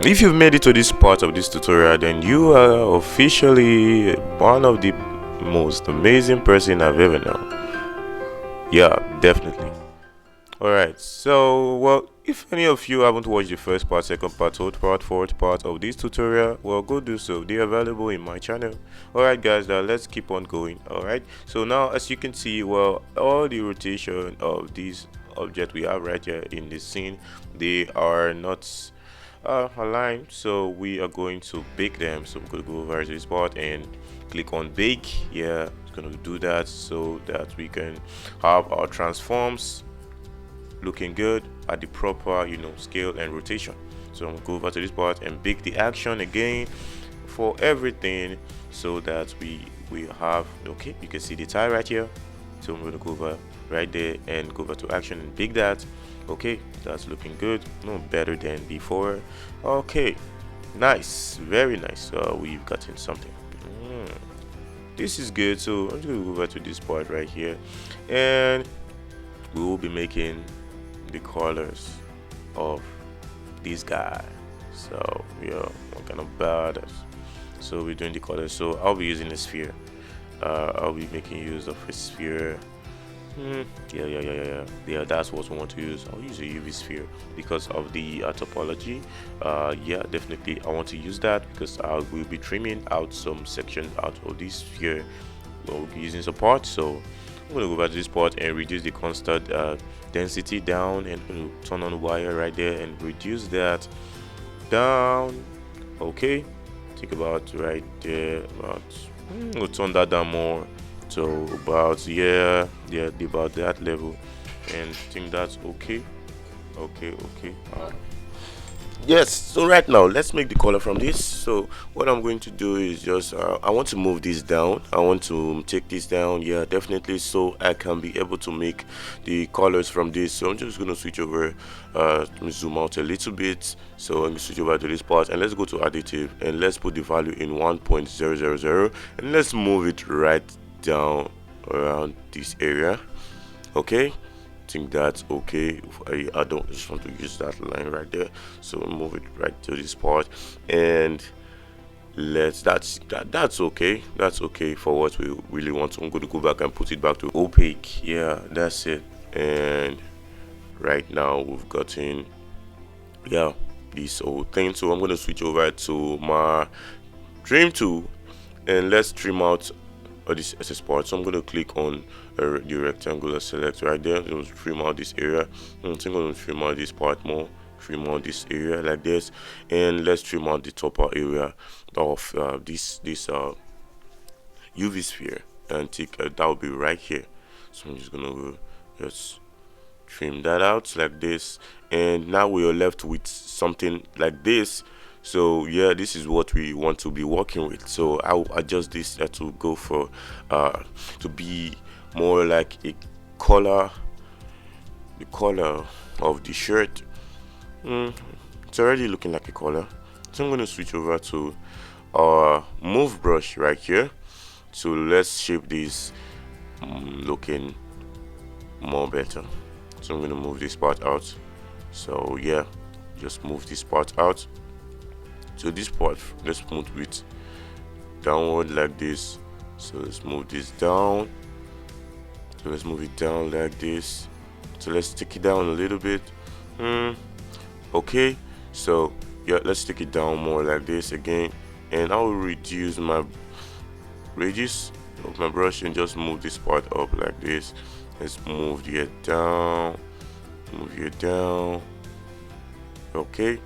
If you've made it to this part of this tutorial, then you are officially one of the most amazing person I've ever known. Yeah, definitely. Alright, so well, if any of you haven't watched the first part, second part, third part, fourth part of this tutorial, well, go do so. They're available in my channel. Alright guys, now let's keep on going. Alright, so now as you can see, well, all the rotation of these object we have right here in this scene, they are not aligned, so we are going to bake them. So I'm going to go over to this part and click on bake. Yeah, it's going to do that so that we can have our transforms looking good at the proper scale and rotation. So I'm going to go over to this part and bake the action again for everything so that we have, okay, you can see the tie right here. So I'm going to go over right there and go over to action and bake that. Okay, that's looking good, no better than before. Okay, nice, very nice. We've gotten something. This is good. So I'm just going to go over to this part right here and we will be making the colors of this guy. So yeah, what kind of bad. So we're doing the colors. So I'll be using a sphere. I'll be making use of a sphere. Yeah, that's what we want to use. I'll use a UV sphere because of the topology. Yeah, definitely I want to use that because I will be trimming out some section out of this sphere. We'll be using support. So I'm going to go back to this part and reduce the constant density down, and going to turn on wire right there and reduce that down. Okay, think about right there. We'll turn that down more, so about about that level, and think that's okay. Okay. Yes, so right now let's make the color from this. So what I'm going to do is just I want to move this down. I want to take this down, yeah, definitely, so I can be able to make the colors from this. So I'm just going to switch over, let me zoom out a little bit. So I'm going to switch over to this part and let's go to additive and let's put the value in 1.000 and let's move it right down around this area. Okay, think that's okay. I don't just want to use that line right there, so move it right to this part and that's okay. That's okay for what we really want. So I'm going to go back and put it back to opaque. Yeah, that's it. And right now we've gotten this whole thing. So I'm going to switch over to my trim tool and let's trim out this SS part. So I'm going to click on the rectangular select right there. I'm going to trim out this area. I'm going to trim out this part more, trim out this area like this, and let's trim out the topper area of this UV sphere, and take that will be right here. So I'm just going to just trim that out like this, and now we are left with something like this. So yeah, this is what we want to be working with. So I'll adjust this to go for to be more like a color, the color of the shirt. It's already looking like a color. So I'm going to switch over to our move brush right here. So let's shape this looking more better. So I'm going to move this part out. So yeah, just move this part out. So this part, let's move it downward like this. So let's move this down. So let's move it down like this. So let's take it down a little bit. Okay, so yeah, let's take it down more like this again, and I will reduce my radius of my brush and just move this part up like this. Let's move it down, move it down. Okay,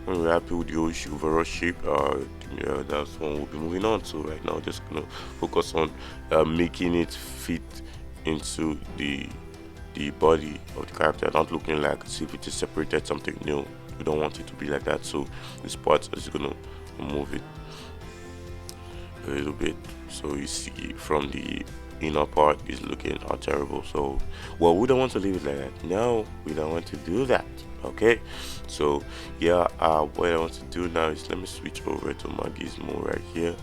when we're happy with the overall shape, yeah, that's what we'll be moving on to right now. Just gonna focus on making it fit into the body of the character, not looking like as if it is separated something new. We don't want it to be like that. So this part is gonna move it a little bit, so you see from the inner part is looking terrible. So well, we don't want to leave it like that. No, we don't want to do that. Okay, so yeah, what I want to do now is let me switch over to my gizmo right here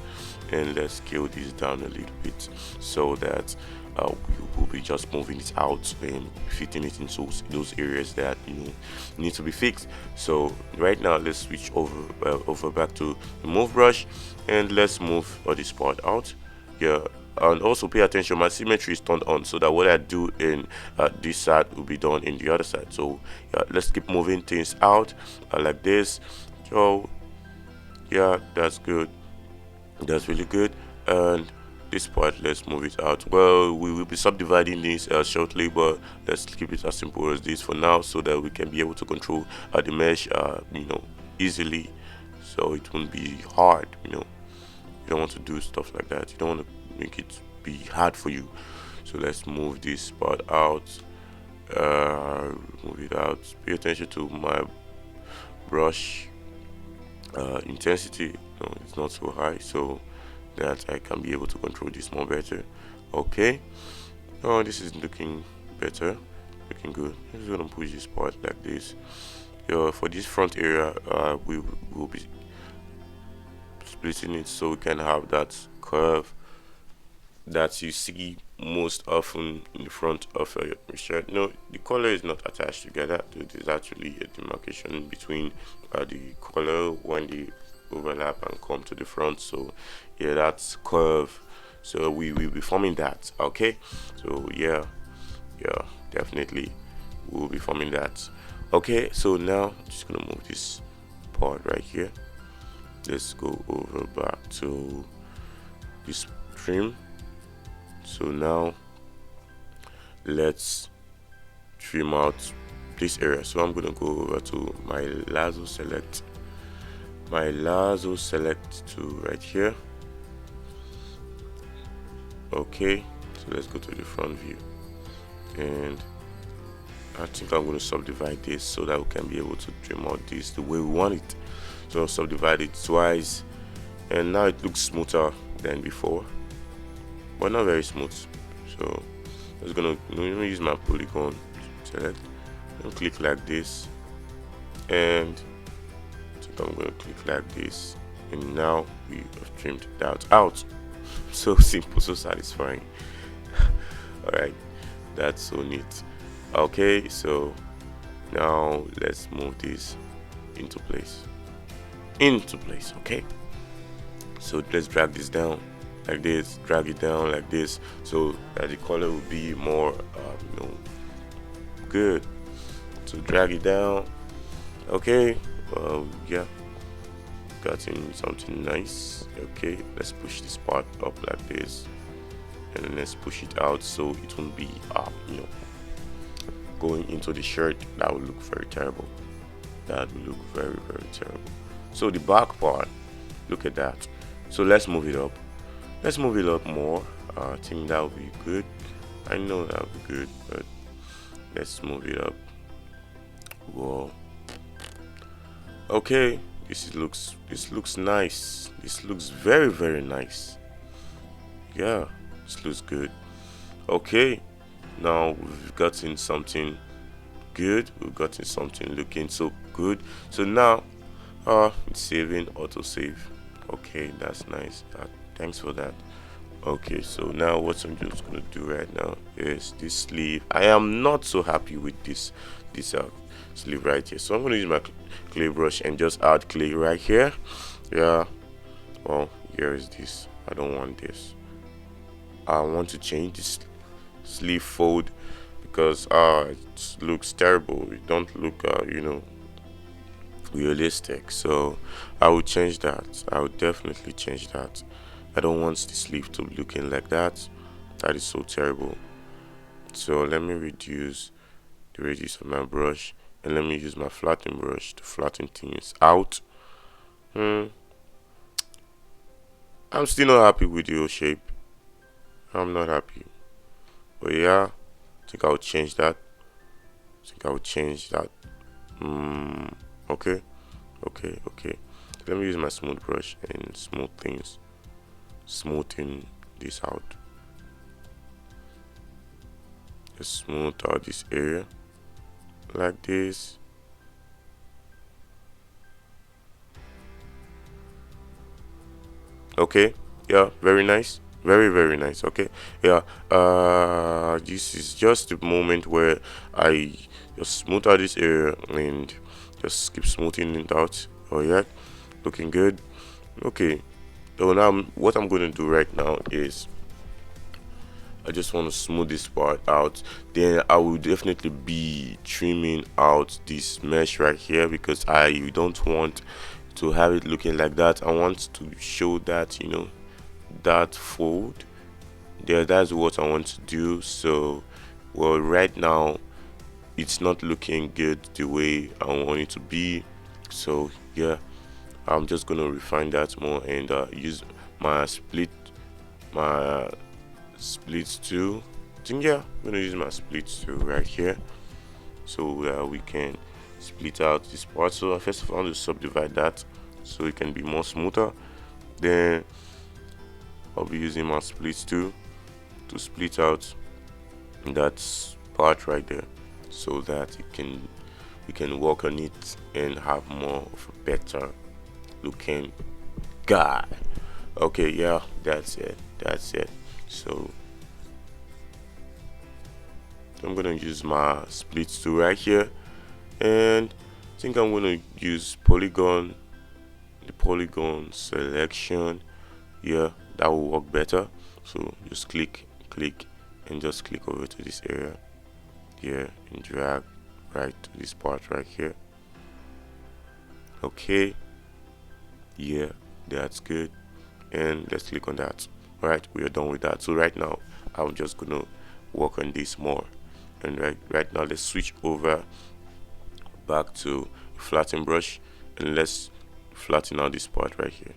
and let's scale this down a little bit so that we will be just moving it out and fitting it into those areas that need to be fixed. So right now let's switch over back to the move brush, and let's move all this part out. Yeah, and also pay attention, my symmetry is turned on, so that what I do in this side will be done in the other side. So yeah, let's keep moving things out like this. So yeah, that's good, that's really good. And this part, let's move it out. Well, we will be subdividing this shortly, but let's keep it as simple as this for now, so that we can be able to control the mesh easily, so it won't be hard. You don't want to do stuff like that. You don't want to make it be hard for you. So let's move this part out. Move it out. Pay attention to my brush intensity. It's not so high, so that I can be able to control this more better. Okay. Oh, this is looking better, looking good. I'm just gonna push this part like this. For this front area, we will be splitting it so we can have that curve that you see most often in the front of your shirt. No, the collar is not attached together. There's actually a demarcation between the collar when they overlap and come to the front. So yeah, that's curve. So we will be forming that. Okay. So yeah, definitely we'll be forming that. Okay. So now I'm just gonna move this part right here. Let's go over back to this trim. So now let's trim out this area. So I'm gonna go over to my lasso select, to right here. Okay, so let's go to the front view, and I think I'm going to subdivide this so that we can be able to trim out this the way we want it. So I'll subdivide it twice, and now it looks smoother than before, but not very smooth. So I'm gonna use my polygon select and click like this, and I think I'm gonna click like this, and now we have trimmed that out. So simple, so satisfying. All right, that's so neat. Okay, so now let's move this into place. Okay, so let's drag this down like this, drag it down like this, so that the color will be more good. So drag it down. Okay, yeah, gotten something nice. Okay, let's push this part up like this, and then let's push it out so it won't be going into the shirt. That would look very terrible. That would look very, very terrible. So the back part, look at that. So let's move it up. Let's move it up more. I think that would be good. I know that would be good, but let's move it up. Whoa. Okay, this looks nice. This looks very, very nice. Yeah, this looks good. Okay, now we've gotten something good. We've gotten something looking so good. So now it's saving, autosave. Okay, that's nice. Thanks for that. Okay, so now what I'm just gonna do right now is this sleeve. I am not so happy with this sleeve right here, so I'm gonna use my clay brush and just add clay right here. Yeah, well, here is this. I don't want this. I want to change this sleeve fold because it looks terrible. It don't look realistic. So I will change that. I will definitely change that. I don't want the sleeve to be looking like that. That is so terrible. So let me reduce the radius of my brush, and let me use my flattening brush to flatten things out. I'm still not happy with the whole shape. I'm not happy. But yeah, I think I'll change that. Okay. Let me use my smooth brush and smoothing this out. Just smooth out this area like this. Okay, yeah, very nice. Very, very nice. Okay, yeah. This is just the moment where I just smooth out this area and just keep smoothing it out. Oh yeah, looking good. Okay, so now what I'm going to do right now is I just want to smooth this part out. Then I will definitely be trimming out this mesh right here, because I don't want to have it looking like that. I want to show that, that fold there. That's what I want to do. So, well, right now it's not looking good the way I want it to be. So yeah, I'm just gonna refine that more and use my my split tool. I think, yeah, I'm gonna use my split tool right here, so we can split out this part. So first of all, I want to subdivide that so it can be more smoother. Then I'll be using my split tool to split out that part right there, so that we can work on it and have more of a better looking guy. Okay, yeah, that's it. So I'm gonna use my split tool right here, and I think I'm gonna use the polygon selection. Yeah, that will work better. So just click, and just click over to this area here and drag right to this part right here. Okay, yeah, that's good. And let's click on that. All right, we are done with that. So right now I'm just gonna work on this more. And right now let's switch over back to flatten brush, and let's flatten out this part right here.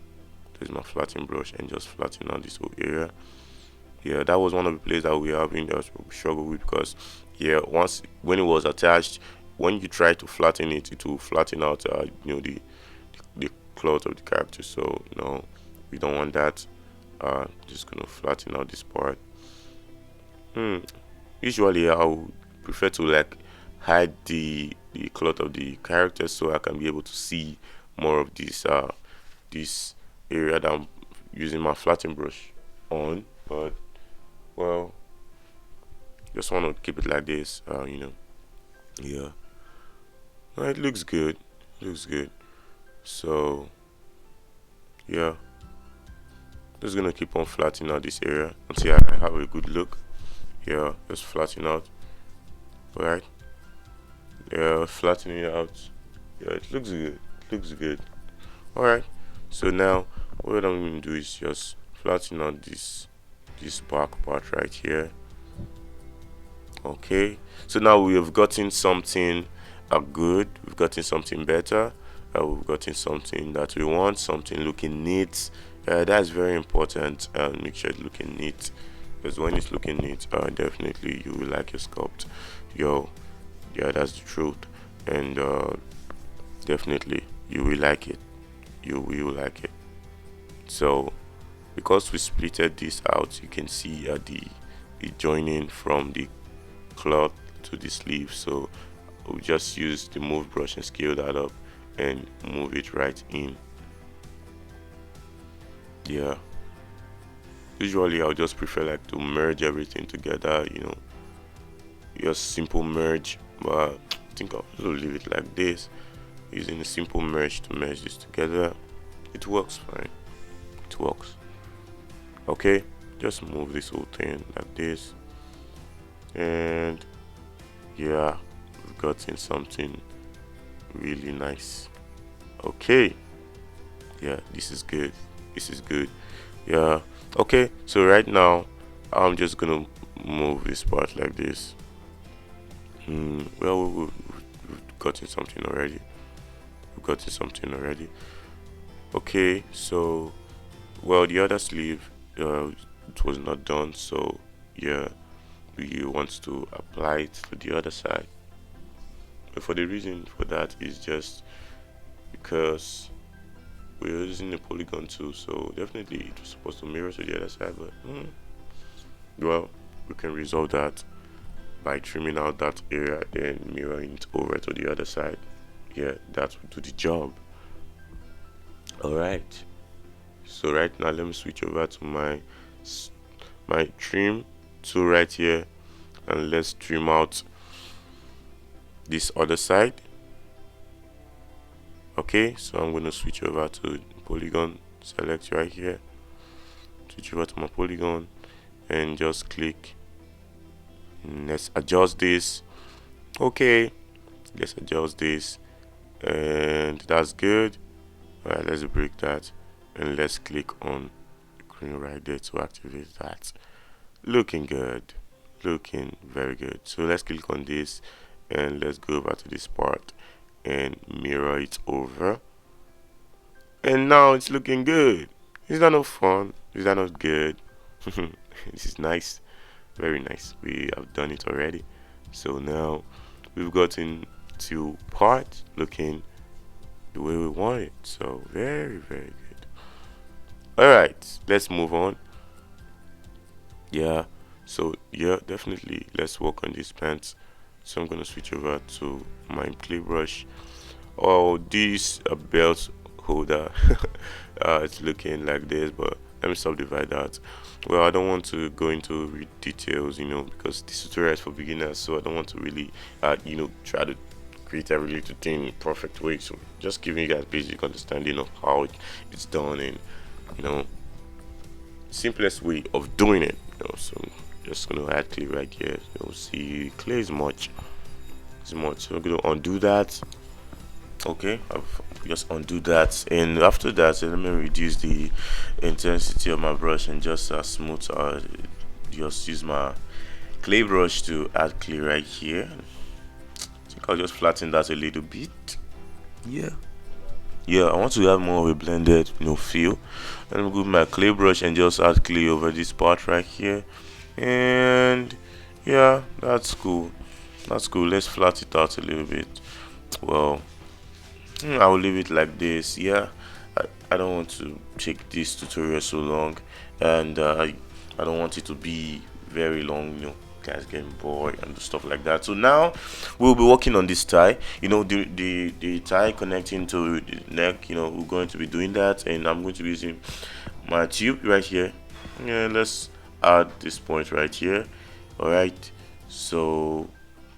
There's my flatten brush, and just flatten out this whole area. Yeah, that was one of the places that we have in struggle with, because yeah, once when it was attached, when you try to flatten it, it will flatten out the cloth of the character. So no, we don't want that. Just gonna flatten out this part. Usually I would prefer to like hide the cloth of the character, so I can be able to see more of this area that I'm using my flatten brush on. But well, just want to keep it like this. Yeah. It looks good. Looks good. So yeah, just gonna keep on flattening out this area until I have a good look. Yeah, just flatten out. Right. Yeah, flattening it out. Yeah, it looks good. It looks good. All right. So now what I'm gonna do is just flatten out this back part right here. Okay, so now we have gotten something good, we've gotten something better, we've gotten something that we want, something looking neat. That's very important. Make sure it's looking neat, because when it's looking neat, definitely you will like your sculpt. Yeah, that's the truth. And definitely you will like it. You will like it. So because we splitted this out, you can see the joining from the cloth to the sleeve. So we'll just use the move brush and scale that up and move it right in. Yeah, usually I'll just prefer like to merge everything together, just simple merge, but I think I'll also leave it like this, using a simple merge to merge this together. It works fine. It works. Okay, just move this whole thing like this, and yeah, we've gotten something really nice. Okay, yeah, this is good. This is good. Yeah. Okay, so right now I'm just gonna move this part like this. Well, we've gotten something already. We've gotten something already. Okay, so well, the other sleeve, it was not done, so yeah, we want to apply it to the other side. But for the reason for that is just because we're using a polygon tool, so definitely it was supposed to mirror to the other side, but well, we can resolve that by trimming out that area, then mirroring it over to the other side. Yeah, that will do the job. All right, so right now let me switch over to my my trim tool right here, and let's trim out this other side. Okay, so I'm gonna switch over to polygon, select right here, switch over to my polygon, and just click. Let's adjust this. Okay, let's adjust this, and that's good. All right, let's break that, and let's click on the green right there to activate that. Looking good, looking very good. So let's click on this, and let's go over to this part and mirror it over, and now it's looking good. Is that not fun? Is that not good? This is nice, very nice. We have done it already. So now we've gotten to part looking the way we want it. So very good. All right, let's move on. Yeah, so yeah, definitely let's work on these pants. So I'm gonna switch over to my clay brush. Oh, this belt holder. It's looking like this, but let me subdivide that. Well, I don't want to go into details, because this tutorial is for beginners, so I don't want to really try to create every little thing in perfect way. So just giving you guys basic understanding of how it's done, and simplest way of doing it. So just gonna add clay right here. You'll see clay is much. So I'm gonna undo that. Okay, I've just undo that, and after that, let me reduce the intensity of my brush and just smooth. Just use my clay brush to add clay right here. I think I'll just flatten that a little bit. Yeah, I want to have more of a blended feel. Let me go with my clay brush and just add clay over this part right here, and yeah, that's cool. Let's flat it out a little bit. Well, I will leave it like this. Yeah, I don't want to take this tutorial so long, and I don't want it to be very long, guys getting bored and stuff like that. So now we'll be working on this tie, the tie connecting to the neck. We're going to be doing that, and I'm going to be using my tube right here. Yeah, let's add this point right here. All right, so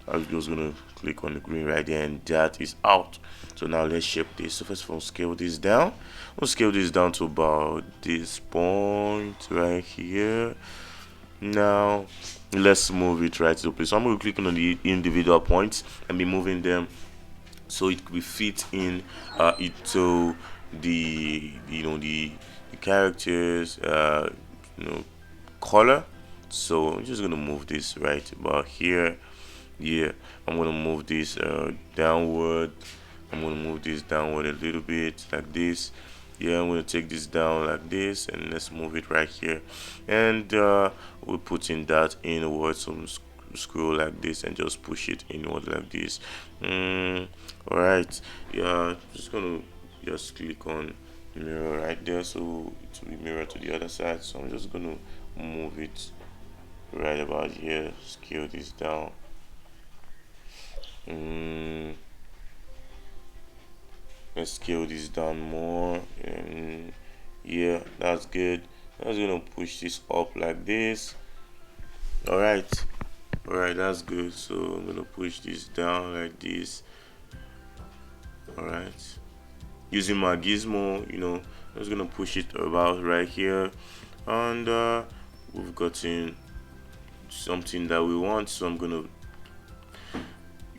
I'm just gonna click on the green right there, and that is out. So now let's shape this. So first of all, scale this down. We'll scale this down to about this point right here. Now let's move it right to the place. So I'm going to click on the individual points and be moving them so it will fit in into the the characters color. So I'm just gonna move this right about here. Yeah, I'm gonna move this downward. I'm gonna move this downward a little bit like this. Yeah, I'm gonna take this down like this, and let's move it right here, and we're putting that inward. Some scroll like this and just push it inward like this. All right, yeah, just gonna just click on mirror right there, so it will be mirror to the other side. So I'm just gonna move it right about here, scale this down. Let's scale this down more, and yeah, that's good. I'm just gonna push this up like this. All right, that's good. So I'm gonna push this down like this. All right, using my gizmo, I'm just gonna push it about right here, and we've gotten something that we want. So I'm gonna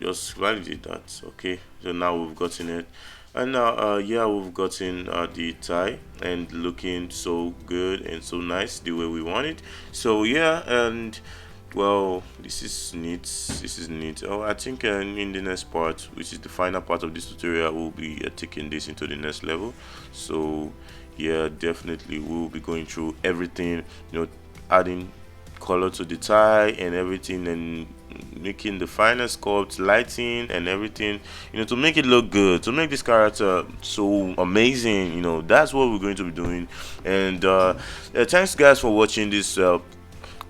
just validate that. Okay, so now we've gotten it, and now yeah, we've gotten the tie, and looking so good and so nice the way we want it. So yeah, and well, this is neat. Oh, I think in the next part, which is the final part of this tutorial, we'll be taking this into the next level. So yeah, definitely we'll be going through everything, adding color to the tie and everything, and making the final sculpt, lighting and everything, to make it look good, to make this character so amazing. That's what we're going to be doing. And thanks guys for watching this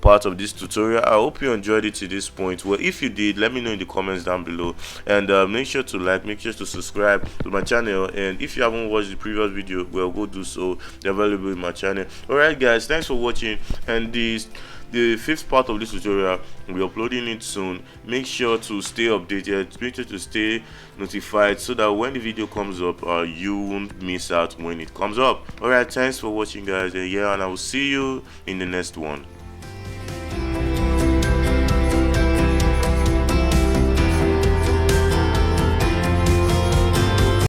part of this tutorial. I hope you enjoyed it to this point. Well, if you did, let me know in the comments down below, and make sure to like, make sure to subscribe to my channel, and if you haven't watched the previous video, well, go do so. They're available in my channel. Alright guys, thanks for watching, and the fifth part of this tutorial, we'll be uploading it soon. Make sure to stay updated, make sure to stay notified, so that when the video comes up, you won't miss out when it comes up. Alright, thanks for watching guys, and yeah, and I will see you in the next one.